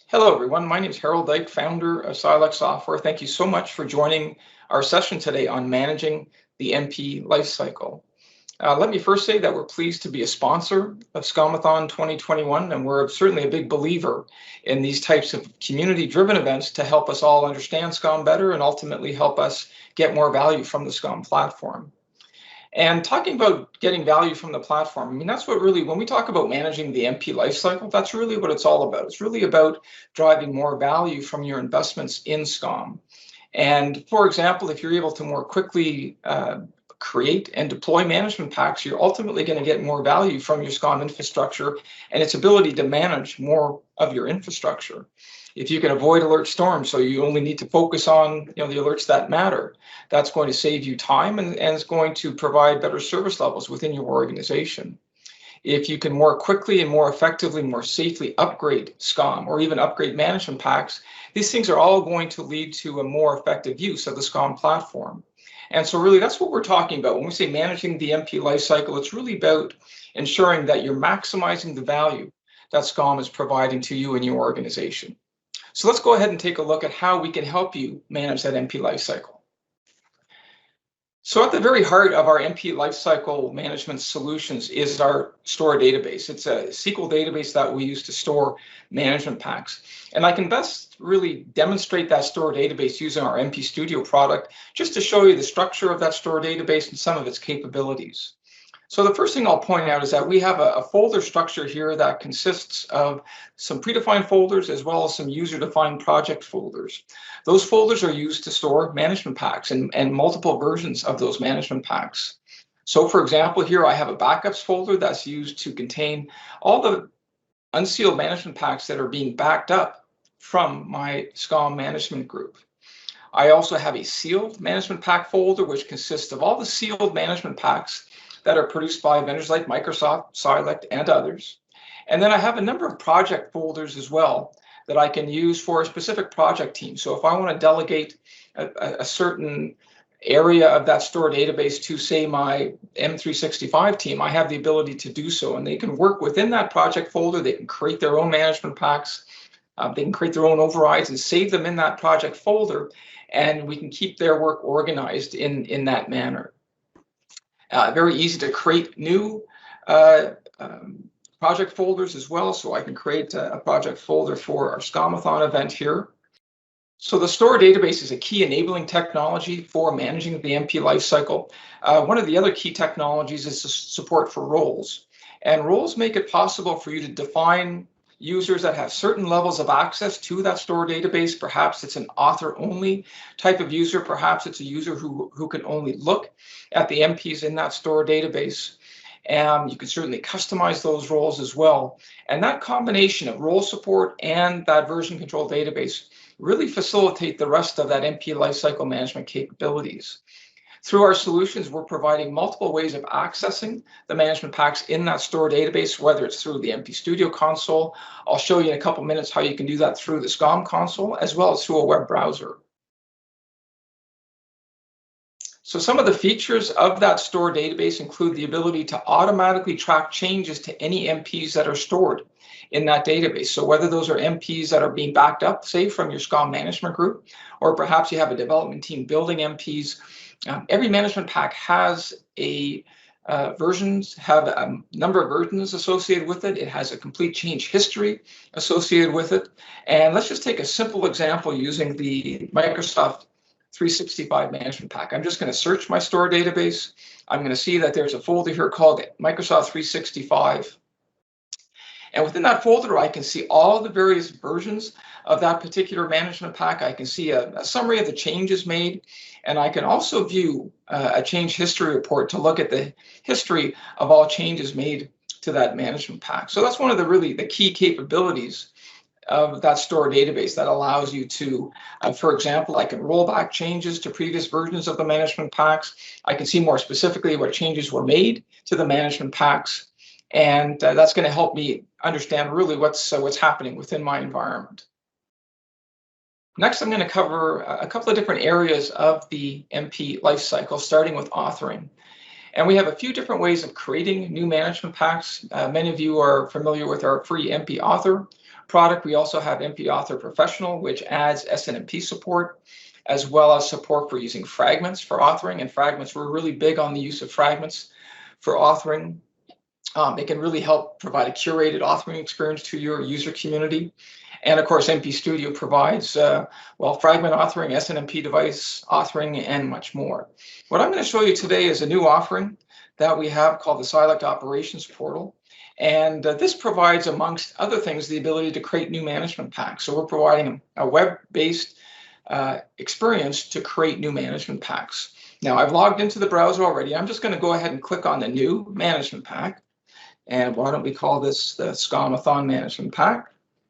Hello, everyone. My name is Harold Dyck, founder of Silect Software. Thank you so much for joining our session today on managing the MP lifecycle. Let me first say that we're pleased to be a sponsor of SCOM 2021, and we're certainly a big believer in these types of community-driven events to help us all understand SCOM better and ultimately help us get more value from the SCOM platform. And talking about getting value from the platform, I mean, that's what really, when we talk about managing the MP lifecycle, that's really what it's all about. It's really about driving more value from your investments in SCOM. And for example, if you're able to more quickly create and deploy management packs, you're ultimately going to get more value from your SCOM infrastructure and its ability to manage more of your infrastructure. If you can avoid alert storms, so you only need to focus on the alerts that matter, that's going to save you time and it's going to provide better service levels within your organization. If you can more quickly and more effectively, more safely upgrade SCOM or even upgrade management packs, these things are all going to lead to a more effective use of the SCOM platform. And so really that's what we're talking about. When we say managing the MP lifecycle, it's really about ensuring that you're maximizing the value that SCOM is providing to you and your organization. So let's go ahead and take a look at how we can help you manage that MP lifecycle. So at the very heart of our MP lifecycle management solutions is our store database. It's a SQL database that we use to store management packs. And I can best really demonstrate that store database using our MP Studio product, just to show you the structure of that store database and some of its capabilities. So the first thing I'll point out is that we have a folder structure here that consists of some predefined folders as well as some user-defined project folders. Those folders are used to store management packs and multiple versions of those management packs. So for example, here I have a backups folder that's used to contain all the unsealed management packs that are being backed up from my SCOM management group. I also have a sealed management pack folder, which consists of all the sealed management packs that are produced by vendors like Microsoft, Silect, and others. And then I have a number of project folders as well that I can use for a specific project team. So if I want to delegate a certain area of that store database to, say, my M365 team, I have the ability to do so. And they can work within that project folder. They can create their own management packs. They can create their own overrides and save them in that project folder. And we can keep their work organized in that manner. Very easy to create new project folders as well. So I can create a project folder for our SCOM-a-thon event here. So the store database is a key enabling technology for managing the MP lifecycle. One of the other key technologies is the support for roles. And roles make it possible for you to define users that have certain levels of access to that store database. Perhaps it's an author-only type of user. Perhaps it's a user who can only look at the MPs in that store database. And you can certainly customize those roles as well. And that combination of role support and that version control database really facilitate the rest of that MP lifecycle management capabilities. Through our solutions, we're providing multiple ways of accessing the management packs in that store database, whether it's through the MP Studio console. I'll show you in a couple minutes how you can do that through the SCOM console, as well as through a web browser. So some of the features of that store database include the ability to automatically track changes to any MPs that are stored in that database. So whether those are MPs that are being backed up, say, from your SCOM management group, or perhaps you have a development team building MPs, every management pack has a number of versions associated with it. It has a complete change history associated with it. And let's just take a simple example using the Microsoft 365 management pack. I'm just going to search my store database. I'm going to see that there's a folder here called Microsoft 365. And within that folder, I can see all the various versions of that particular management pack. I can see a summary of the changes made, and I can also view a change history report to look at the history of all changes made to that management pack. So that's one of the key capabilities of that store database that allows you to, for example, I can roll back changes to previous versions of the management packs. I can see more specifically what changes were made to the management packs. And that's going to help me understand really what's happening within my environment. Next, I'm going to cover a couple of different areas of the MP lifecycle, starting with authoring. And we have a few different ways of creating new management packs. Many of you are familiar with our free MP Author product. We also have MP Author Professional, which adds SNMP support, as well as support for using fragments for authoring. And fragments, we're really big on the use of fragments for authoring. It can really help provide a curated authoring experience to your user community. And of course, MP Studio provides, fragment authoring, SNMP device authoring, and much more. What I'm going to show you today is a new offering that we have called the Silect Operations Portal. And this provides, amongst other things, the ability to create new management packs. So we're providing a web-based experience to create new management packs. Now, I've logged into the browser already. I'm just going to go ahead and click on the new management pack. And why don't we call this the SCOM Management Pack?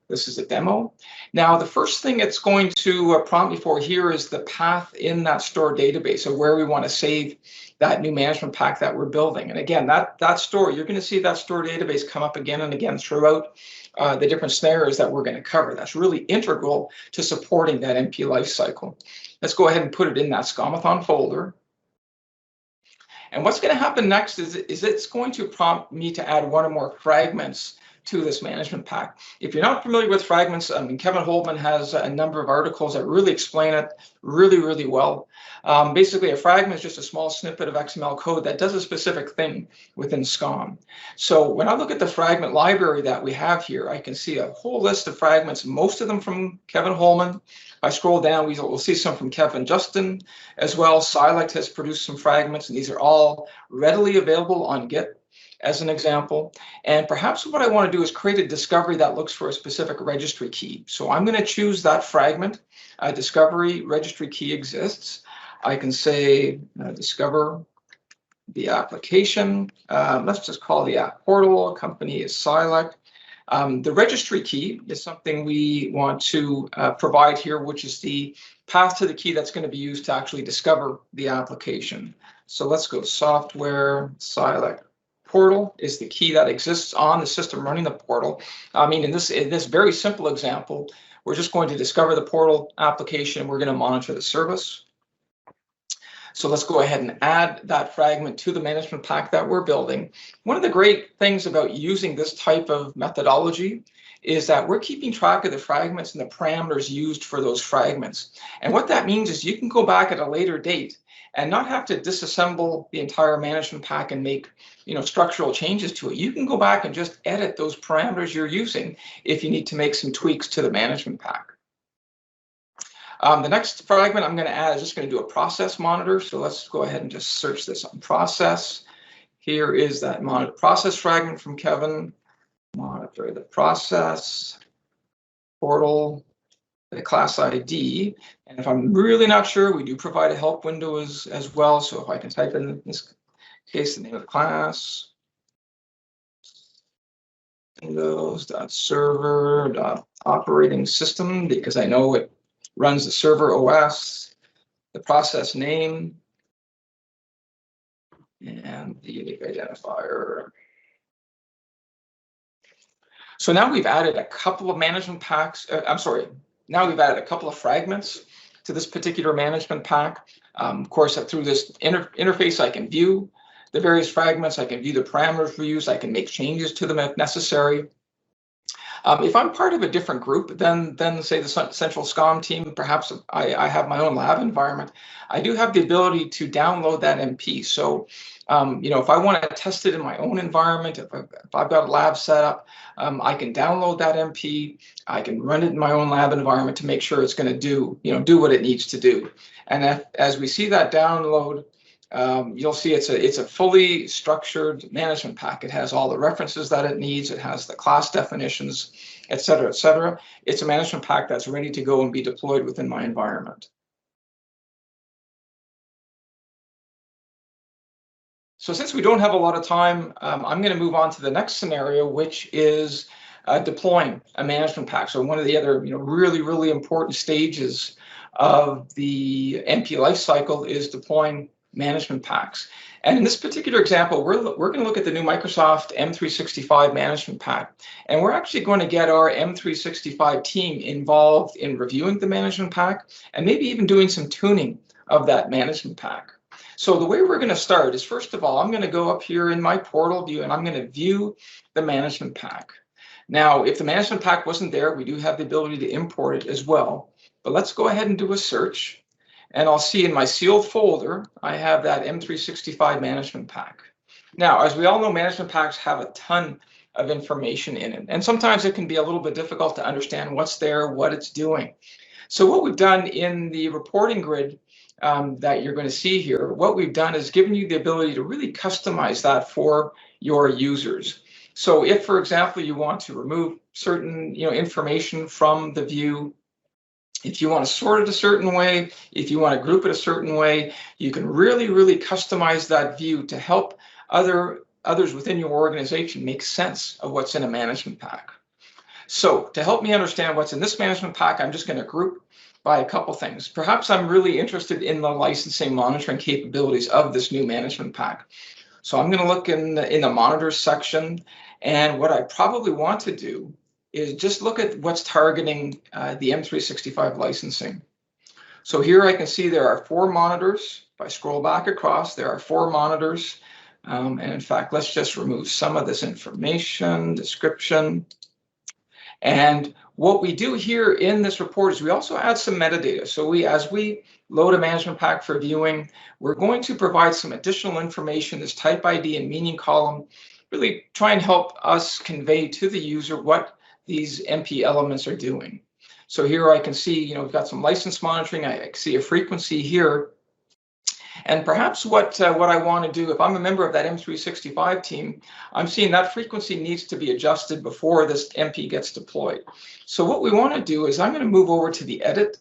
This is a demo. Now, the first thing it's going to prompt me for here is the path in that store database, so where we want to save that new management pack that we're building. And again, that store, you're going to see that store database come up again and again throughout the different scenarios that we're going to cover. That's really integral to supporting that MP lifecycle. Let's go ahead and put it in that SCOM folder. And what's going to happen next is it's going to prompt me to add one or more fragments to this management pack. If you're not familiar with fragments, Kevin Holman has a number of articles that really explain it really well. Basically, a fragment is just a small snippet of XML code that does a specific thing within SCOM. So when I look at the fragment library that we have here, I can see a whole list of fragments, most of them from Kevin Holman. If I scroll down, we'll see some from Kevin Justin as well. Silect has produced some fragments, and these are all readily available on Git, as an example. And perhaps what I want to do is create a discovery that looks for a specific registry key. So I'm going to choose that fragment. Discovery registry key exists. I can say discover the application. Let's just call the app portal. Company is Silect. The registry key is something we want to provide here, which is the path to the key that's going to be used to actually discover the application. So let's go software Silect Portal is the key that exists on the system running the portal. I mean, in this very simple example, we're just going to discover the portal application, and we're going to monitor the service. So let's go ahead and add that fragment to the management pack that we're building. One of the great things about using this type of methodology is that we're keeping track of the fragments and the parameters used for those fragments. And what that means is you can go back at a later date and not have to disassemble the entire management pack and make structural changes to it. You can go back and just edit those parameters you're using if you need to make some tweaks to the management pack. The next fragment I'm going to add is just going to do a process monitor. So let's go ahead and just search this on process. Here is that monitor process fragment from Kevin. Monitor the process, portal, the class ID. And if I'm really not sure, we do provide a help window as well. So if I can type in this case the name of the class, windows.server.operating system, because I know it runs the server OS, the process name, and the unique identifier. So now we've added a couple of management packs. Now we've added a couple of fragments to this particular management pack. Of course, through this interface, I can view the various fragments. I can view the parameters we use. I can make changes to them if necessary. If I'm part of a different group than say the central SCOM team, perhaps I have my own lab environment, I do have the ability to download that MP. So, if I want to test it in my own environment, if I've got a lab set up, I can download that MP. I can run it in my own lab environment to make sure it's going to do what it needs to do. And as we see that download, you'll see it's a fully structured management pack. It has all the references that it needs. It has the class definitions, et cetera, et cetera. It's a management pack that's ready to go and be deployed within my environment. So since we don't have a lot of time, I'm going to move on to the next scenario, which is deploying a management pack. So one of the other really important stages of the MP lifecycle is deploying management packs. And in this particular example, we're going to look at the new Microsoft M365 management pack. And we're actually going to get our M365 team involved in reviewing the management pack and maybe even doing some tuning of that management pack. So the way we're going to start is, first of all, I'm going to go up here in my portal view and I'm going to view the management pack. Now, if the management pack wasn't there, we do have the ability to import it as well. But let's go ahead and do a search. And I'll see in my sealed folder, I have that M365 management pack. Now, as we all know, management packs have a ton of information in it. And sometimes it can be a little bit difficult to understand what's there, what it's doing. So what we've done in the reporting grid that you're going to see here, what we've done is given you the ability to really customize that for your users. So if, for example, you want to remove certain information from the view, if you want to sort it a certain way, if you want to group it a certain way, you can really, really customize that view to help others within your organization make sense of what's in a management pack. So to help me understand what's in this management pack, I'm just going to group by a couple things. Perhaps I'm really interested in the licensing monitoring capabilities of this new management pack. So I'm going to look in the monitors section, and what I probably want to do is just look at what's targeting the M365 licensing. So here I can see there are 4 monitors. If I scroll back across, there are 4 monitors. And in fact, let's just remove some of this information, description. And what we do here in this report is we also add some metadata. So as we load a management pack for viewing, we're going to provide some additional information, this type ID and meaning column, really try and help us convey to the user what these MP elements are doing. So here I can see, we've got some license monitoring. I see a frequency here. And perhaps what I want to do, if I'm a member of that M365 team, I'm seeing that frequency needs to be adjusted before this MP gets deployed. So what we want to do is I'm going to move over to the edit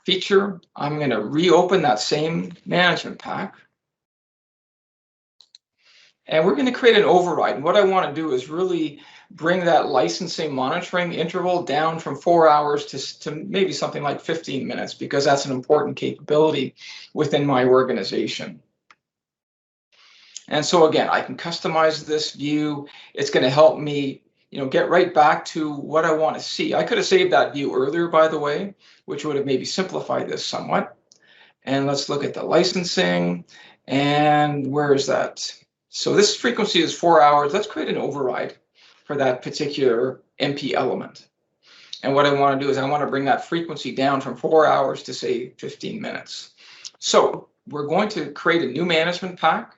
feature. I'm going to reopen that same management pack. And we're going to create an override. And what I want to do is really bring that licensing monitoring interval down from 4 hours to maybe something like 15 minutes, because that's an important capability within my organization. And so again, I can customize this view. It's going to help me, get right back to what I want to see. I could have saved that view earlier, by the way, which would have maybe simplified this somewhat. And let's look at the licensing. And where is that? So this frequency is 4 hours. Let's create an override for that particular MP element. And what I want to do is I want to bring that frequency down from 4 hours to, say, 15 minutes. So we're going to create a new management pack.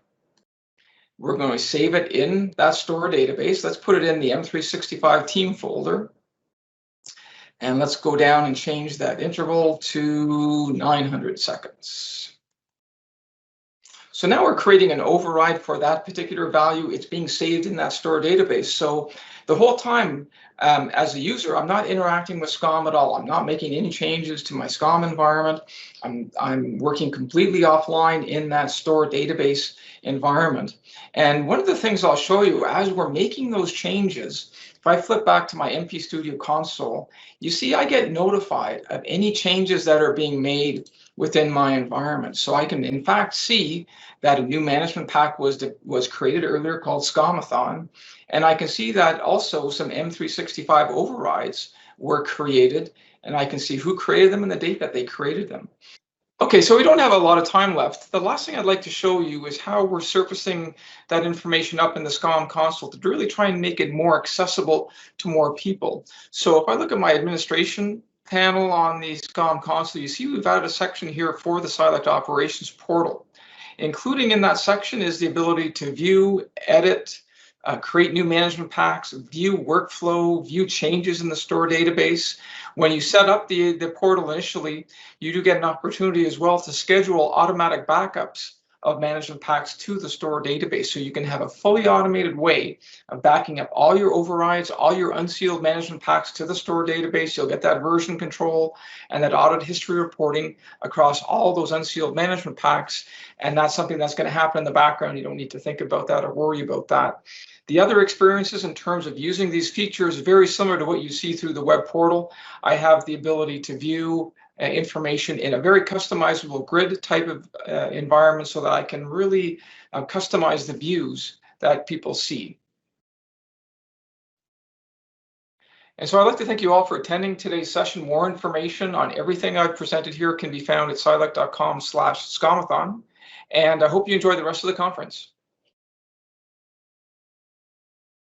We're going to save it in that store database. Let's put it in the M365 team folder. And let's go down and change that interval to 900 seconds. So now we're creating an override for that particular value. It's being saved in that store database. So the whole time, as a user, I'm not interacting with SCOM at all. I'm not making any changes to my SCOM environment. I'm working completely offline in that store database environment. And one of the things I'll show you as we're making those changes, if I flip back to my MP Studio console, you see I get notified of any changes that are being made within my environment. So I can, in fact, see that a new management pack was created earlier called SCOMathon. And I can see that also some M365 overrides were created, and I can see who created them and the date that they created them. Okay, so we don't have a lot of time left. The last thing I'd like to show you is how we're surfacing that information up in the SCOM console to really try and make it more accessible to more people. So if I look at my administration panel on the SCOM console, you see we've added a section here for the Silect Operations Portal. Including in that section is the ability to view, edit, create new management packs, view workflow, view changes in the store database. When you set up the portal initially, you do get an opportunity as well to schedule automatic backups of management packs to the store database. So you can have a fully automated way of backing up all your overrides, all your unsealed management packs to the store database. You'll get that version control and that audit history reporting across all those unsealed management packs. And that's something that's going to happen in the background. You don't need to think about that or worry about that. The other experiences in terms of using these features are very similar to what you see through the web portal. I have the ability to view information in a very customizable grid type of environment so that I can really customize the views that people see. And so I'd like to thank you all for attending today's session. More information on everything I've presented here can be found at silect.com/scomathon. And I hope you enjoy the rest of the conference.